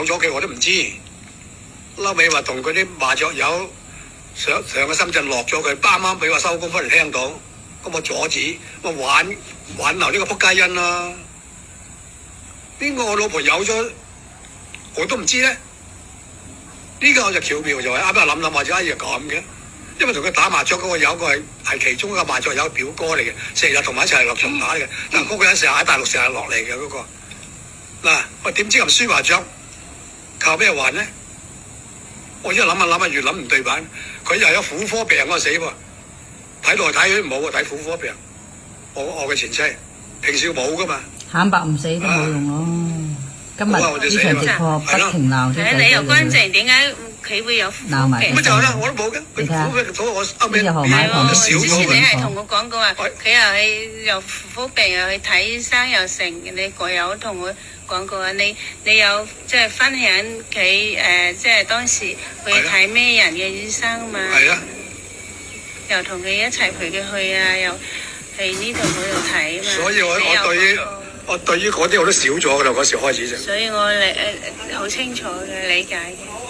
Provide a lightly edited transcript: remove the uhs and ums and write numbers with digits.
咗佢我都唔知。後尾話同佢啲麻雀友上個深圳落咗佢，啱啱俾我收工翻嚟聽到，咁我阻止，我挽留呢個仆街因啦。邊個我老婆有咗我都唔知咧？呢個我就巧妙就係啱啱諗或者一樣咁嘅，因為同佢打麻雀嗰個有個係其中一個麻雀友表哥嚟嘅，成日同埋一齊落場打嘅。但嗰個人成日喺大陸成日落嚟嘅嗰個。嗱，我點知咁輸麻雀靠咩還咧？我一諗下越諗唔對版，佢又有婦科病我死喎，睇來睇去唔好喎，睇婦科病。我嘅前妻平時冇噶嘛，坦白唔死都冇用咯。今日呢場直播不停鬧啲仔女。你又乾淨，點解佢會有婦科病？乜就係啦，我都冇嘅。佢婦科病，所以我後尾之前你係同我講過話，佢又係有婦科病，又去睇醫生又成，你個有同我講過啊，你有即係分享佢即係當時去睇咩人嘅醫生嘛？係啊，又同佢一齊陪佢去啊，又去呢度嗰度睇嘛。所以我對於嗰啲我都少咗噶啦，嗰時開始就。所以我好清楚嘅理解嘅。